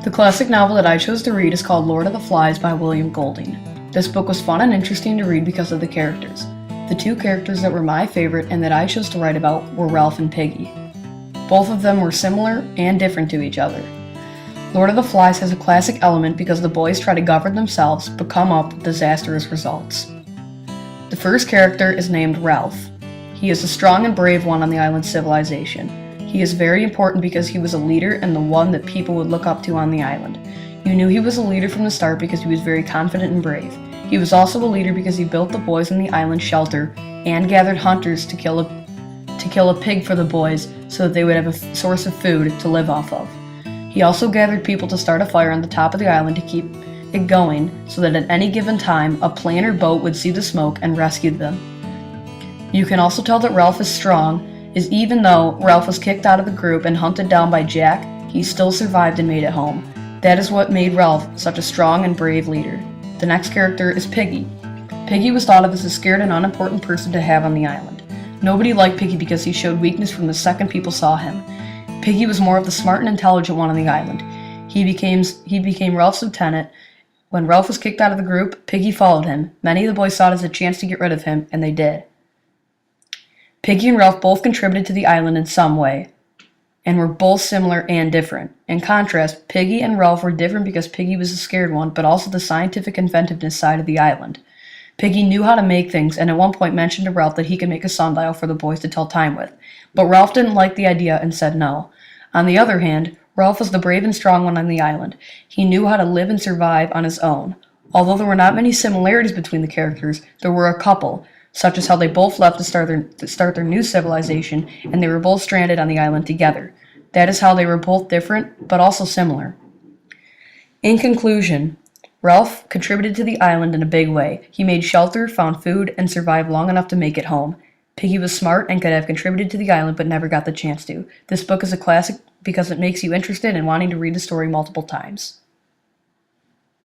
The classic novel that I chose to read is called Lord of the Flies by William Golding. This book was fun and interesting to read because of the characters. The two characters that were my favorite and that I chose to write about were Ralph and Piggy. Both of them were similar and different to each other. Lord of the Flies has a classic element because the boys try to govern themselves but come up with disastrous results. The first character is named Ralph. He is the strong and brave one on the island's civilization. He is very important because he was a leader and the one that people would look up to on the island. You knew he was a leader from the start because he was very confident and brave. He was also a leader because he built the boys on the island shelter and gathered hunters to kill a pig for the boys so that they would have a source of food to live off of. He also gathered people to start a fire on the top of the island to keep it going so that at any given time a plane or boat would see the smoke and rescue them. You can also tell that Ralph is strong, is even though Ralph was kicked out of the group and hunted down by Jack, he still survived and made it home. That is what made Ralph such a strong and brave leader. The next character is Piggy. Piggy was thought of as a scared and unimportant person to have on the island. Nobody liked Piggy because he showed weakness from the second people saw him. Piggy was more of the smart and intelligent one on the island. He became Ralph's lieutenant. When Ralph was kicked out of the group, Piggy followed him. Many of the boys saw it as a chance to get rid of him, and they did. Piggy and Ralph both contributed to the island in some way, and were both similar and different. In contrast, Piggy and Ralph were different because Piggy was the scared one, but also the scientific inventiveness side of the island. Piggy knew how to make things, and at one point mentioned to Ralph that he could make a sundial for the boys to tell time with. But Ralph didn't like the idea and said no. On the other hand, Ralph was the brave and strong one on the island. He knew how to live and survive on his own. Although there were not many similarities between the characters, there were a couple, such as how they both left to start their new civilization, and they were both stranded on the island together. That is how they were both different, but also similar. In conclusion, Ralph contributed to the island in a big way. He made shelter, found food, and survived long enough to make it home. Piggy was smart and could have contributed to the island but never got the chance to. This book is a classic because it makes you interested in wanting to read the story multiple times.